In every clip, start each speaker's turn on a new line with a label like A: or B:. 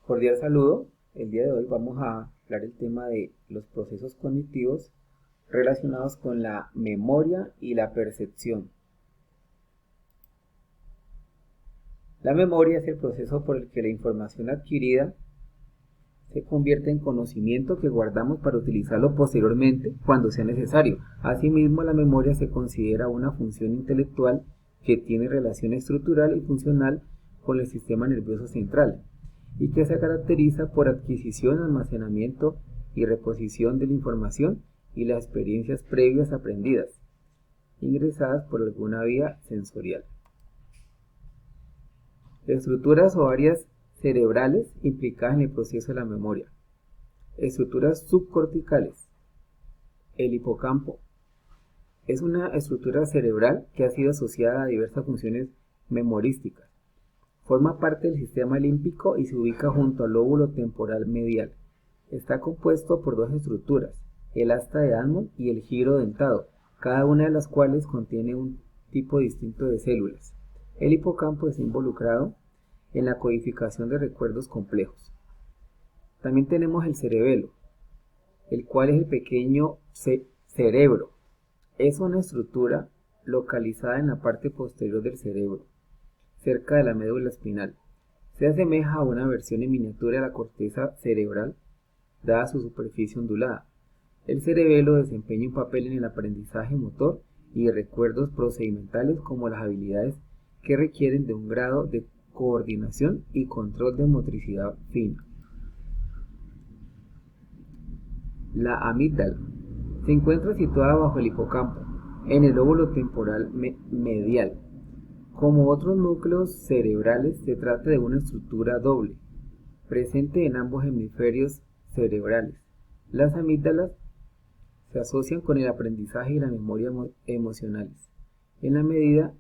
A: Cordial saludo. El día de hoy vamos a hablar el tema de los procesos cognitivos relacionados con la memoria y la percepción. La memoria es el proceso por el que la información adquirida se convierte en conocimiento que guardamos para utilizarlo posteriormente cuando sea necesario. Asimismo, la memoria se considera una función intelectual que tiene relación estructural y funcional con el sistema nervioso central y que se caracteriza por adquisición, almacenamiento y reposición de la información y las experiencias previas aprendidas, ingresadas por alguna vía sensorial. Estructuras o áreas cerebrales implicadas en el proceso de la memoria. Estructuras subcorticales. El hipocampo es una estructura cerebral que ha sido asociada a diversas funciones memorísticas. Forma parte del sistema límbico y se ubica junto al lóbulo temporal medial. Está compuesto por dos estructuras, el asta de Hammond y el giro dentado, cada una de las cuales contiene un tipo distinto de células. El hipocampo está involucrado en la codificación de recuerdos complejos. También tenemos el cerebelo, el cual es el pequeño cerebro. Es una estructura localizada en la parte posterior del cerebro, cerca de la médula espinal. Se asemeja a una versión en miniatura de la corteza cerebral, dada su superficie ondulada. El cerebelo desempeña un papel en el aprendizaje motor y recuerdos procedimentales como las habilidades que requieren de un grado de coordinación y control de motricidad fina. La amígdala se encuentra situada bajo el hipocampo, en el lóbulo temporal medial. Como otros núcleos cerebrales, se trata de una estructura doble, presente en ambos hemisferios cerebrales. Las amígdalas se asocian con el aprendizaje y la memoria emocionales, en la medida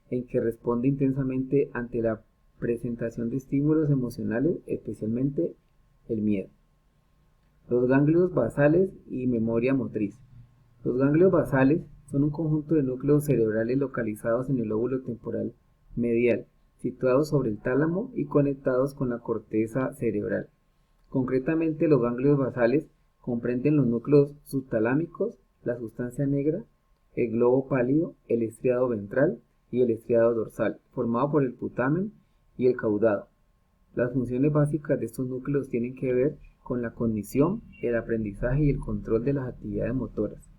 A: en que responde intensamente ante la presentación de estímulos emocionales, especialmente el miedo. Los ganglios basales y memoria motriz. Los ganglios basales son un conjunto de núcleos cerebrales localizados en el lóbulo temporal medial, situados sobre el tálamo y conectados con la corteza cerebral. Concretamente, los ganglios basales comprenden los núcleos subtalámicos, la sustancia negra, el globo pálido, el estriado ventral y el estriado dorsal, formado por el putamen y el caudado. Las funciones básicas de estos núcleos tienen que ver con la cognición, el aprendizaje y el control de las actividades motoras.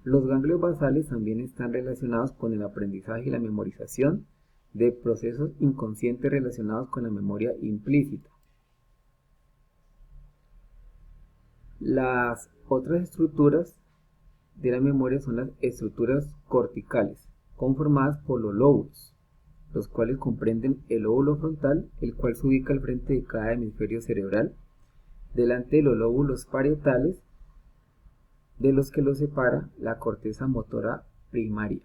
A: Los ganglios basales también están relacionados con el aprendizaje y la memorización de procesos inconscientes relacionados con la memoria implícita. Las otras estructuras de la memoria son las estructuras corticales, conformadas por los lóbulos, los cuales comprenden el lóbulo frontal, el cual se ubica al frente de cada hemisferio cerebral, delante de los lóbulos parietales, de los que los separa la corteza motora primaria,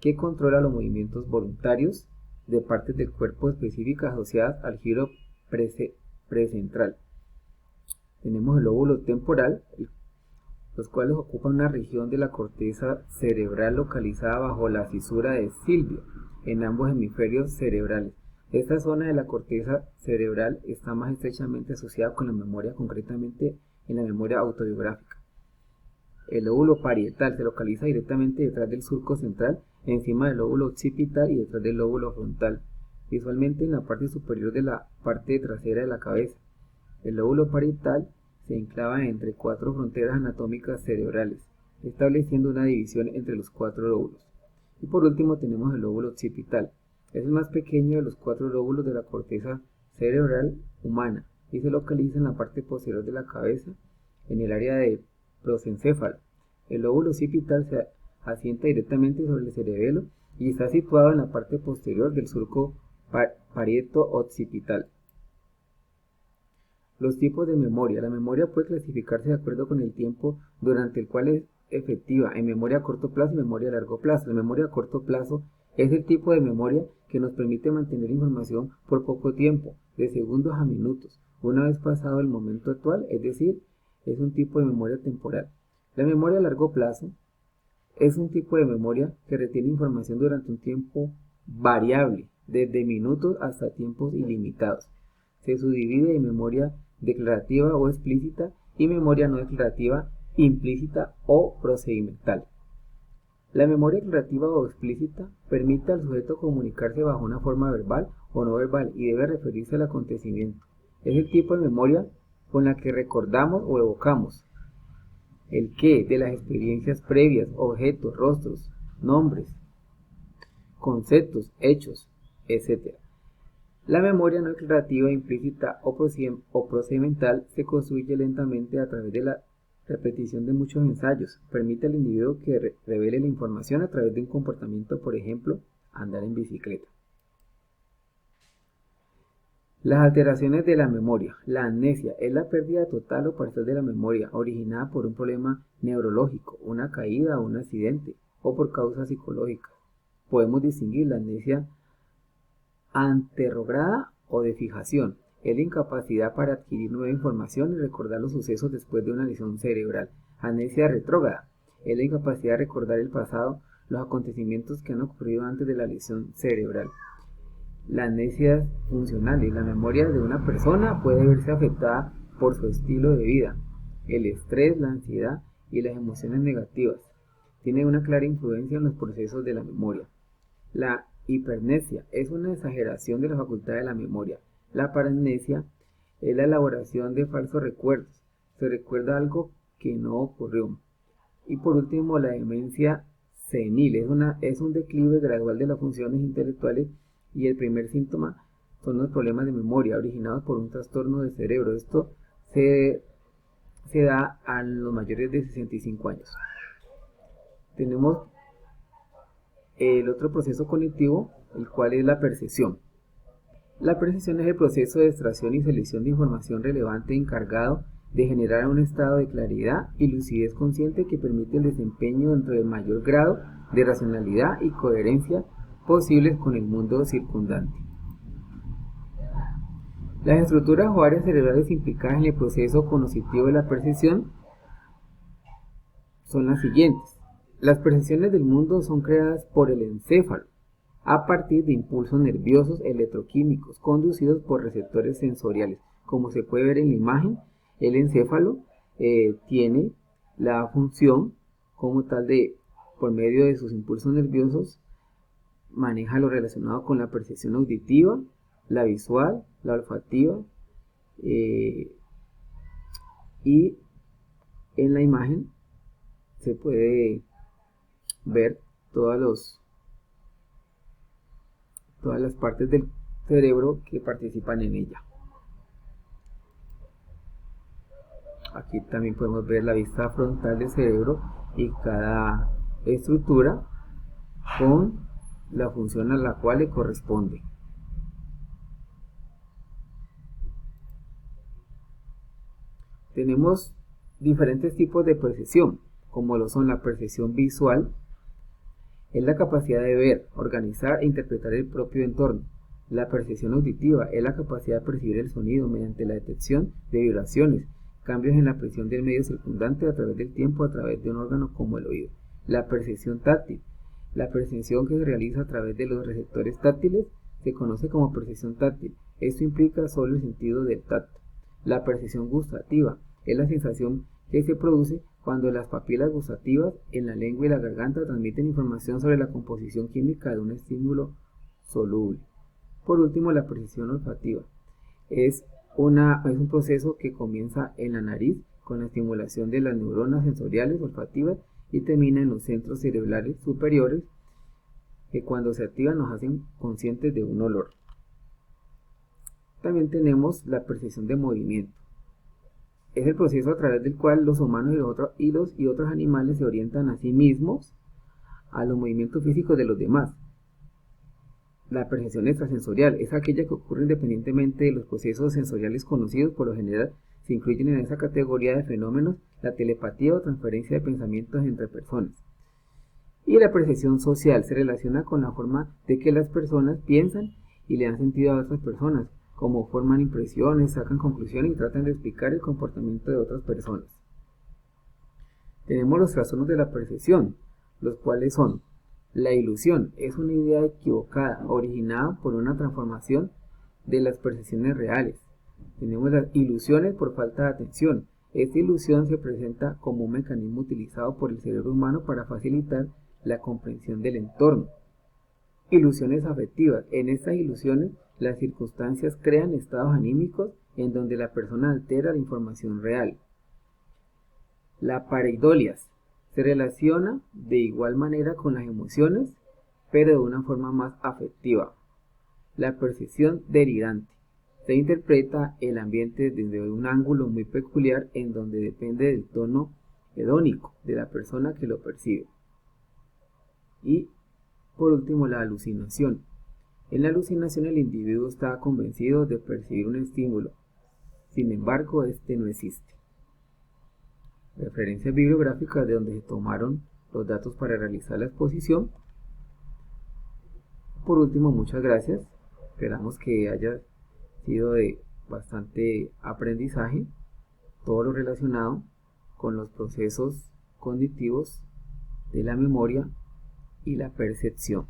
A: que controla los movimientos voluntarios de partes del cuerpo específicas asociadas al giro precentral. Tenemos el lóbulo temporal, los cuales ocupan una región de la corteza cerebral localizada bajo la fisura de Sylvio, en ambos hemisferios cerebrales. Esta zona de la corteza cerebral está más estrechamente asociada con la memoria, concretamente en la memoria autobiográfica. El lóbulo parietal se localiza directamente detrás del surco central, encima del lóbulo occipital y detrás del lóbulo frontal, visualmente en la parte superior de la parte trasera de la cabeza. El lóbulo parietal se enclava entre cuatro fronteras anatómicas cerebrales, estableciendo una división entre los cuatro lóbulos. Y por último tenemos el lóbulo occipital. Es el más pequeño de los cuatro lóbulos de la corteza cerebral humana y se localiza en la parte posterior de la cabeza, en el área de prosencéfalo. El lóbulo occipital se asienta directamente sobre el cerebelo y está situado en la parte posterior del surco parieto-occipital. Los tipos de memoria. La memoria puede clasificarse de acuerdo con el tiempo durante el cual es efectiva, en memoria a corto plazo y memoria a largo plazo. La memoria a corto plazo es el tipo de memoria que nos permite mantener información por poco tiempo, de segundos a minutos, una vez pasado el momento actual, es decir, es un tipo de memoria temporal. La memoria a largo plazo es un tipo de memoria que retiene información durante un tiempo variable, desde minutos hasta tiempos ilimitados. Se subdivide en memoria declarativa o explícita, y memoria no declarativa, implícita o procedimental. La memoria declarativa o explícita permite al sujeto comunicarse bajo una forma verbal o no verbal y debe referirse al acontecimiento. Es el tipo de memoria con la que recordamos o evocamos el qué de las experiencias previas, objetos, rostros, nombres, conceptos, hechos, etc. La memoria no declarativa, implícita o procedimental se construye lentamente a través de la repetición de muchos ensayos. Permite al individuo que revele la información a través de un comportamiento, por ejemplo, andar en bicicleta. Las alteraciones de la memoria. La amnesia es la pérdida total o parcial de la memoria originada por un problema neurológico, una caída o un accidente, o por causas psicológicas. Podemos distinguir la amnesia anterrograda o de fijación. Es la incapacidad para adquirir nueva información y recordar los sucesos después de una lesión cerebral. Amnesia retrógrada es la incapacidad de recordar el pasado, los acontecimientos que han ocurrido antes de la lesión cerebral. La amnesia funcional y la memoria de una persona puede verse afectada por su estilo de vida, el estrés, la ansiedad y las emociones negativas. Tiene una clara influencia en los procesos de la memoria. La hipermnesia es una exageración de la facultad de la memoria. La paramnesia es la elaboración de falsos recuerdos. Se recuerda algo que no ocurrió. Y por último, la demencia senil es un declive gradual de las funciones intelectuales, y el primer síntoma son los problemas de memoria originados por un trastorno del cerebro. Esto se da a los mayores de 65 años. Tenemos el otro proceso cognitivo, el cual es la percepción. La percepción es el proceso de extracción y selección de información relevante encargado de generar un estado de claridad y lucidez consciente que permite el desempeño dentro del mayor grado de racionalidad y coherencia posibles con el mundo circundante. Las estructuras o áreas cerebrales implicadas en el proceso cognitivo de la percepción son las siguientes. Las percepciones del mundo son creadas por el encéfalo a partir de impulsos nerviosos electroquímicos conducidos por receptores sensoriales. Como se puede ver en la imagen, el encéfalo tiene la función como tal de, por medio de sus impulsos nerviosos, maneja lo relacionado con la percepción auditiva, la visual, la olfativa, y en la imagen se puede ver todas las partes del cerebro que participan en ella. Aquí también podemos ver la vista frontal del cerebro y cada estructura con la función a la cual le corresponde. Tenemos diferentes tipos de percepción, como lo son la percepción visual, es la capacidad de ver, organizar e interpretar el propio entorno. La percepción auditiva es la capacidad de percibir el sonido mediante la detección de vibraciones, cambios en la presión del medio circundante a través del tiempo a través de un órgano como el oído. La percepción táctil, la percepción que se realiza a través de los receptores táctiles, se conoce como percepción táctil. Esto implica solo el sentido del tacto. La percepción gustativa es la sensación que se produce cuando las papilas gustativas en la lengua y la garganta transmiten información sobre la composición química de un estímulo soluble. Por último, la percepción olfativa es un proceso que comienza en la nariz con la estimulación de las neuronas sensoriales olfativas y termina en los centros cerebrales superiores que cuando se activan nos hacen conscientes de un olor. También tenemos la percepción de movimiento. Es el proceso a través del cual los humanos y otros animales se orientan a sí mismos a los movimientos físicos de los demás. La percepción extrasensorial es aquella que ocurre independientemente de los procesos sensoriales conocidos. Por lo general se incluyen en esa categoría de fenómenos la telepatía o transferencia de pensamientos entre personas. Y la percepción social se relaciona con la forma de que las personas piensan y le dan sentido a otras personas, como forman impresiones, sacan conclusiones y tratan de explicar el comportamiento de otras personas. Tenemos los trastornos de la percepción, los cuales son: la ilusión es una idea equivocada originada por una transformación de las percepciones reales. Tenemos las ilusiones por falta de atención. Esta ilusión se presenta como un mecanismo utilizado por el cerebro humano para facilitar la comprensión del entorno. Ilusiones afectivas. En estas ilusiones, las circunstancias crean estados anímicos en donde la persona altera la información real. La pareidolias se relaciona de igual manera con las emociones, pero de una forma más afectiva. La percepción delirante. Se interpreta el ambiente desde un ángulo muy peculiar en donde depende del tono hedónico de la persona que lo percibe. Y por último, la alucinación. En la alucinación el individuo está convencido de percibir un estímulo, sin embargo este no existe. Referencias bibliográficas de donde se tomaron los datos para realizar la exposición. Por último, muchas gracias. Esperamos que haya sido de bastante aprendizaje todo lo relacionado con los procesos cognitivos de la memoria y la percepción.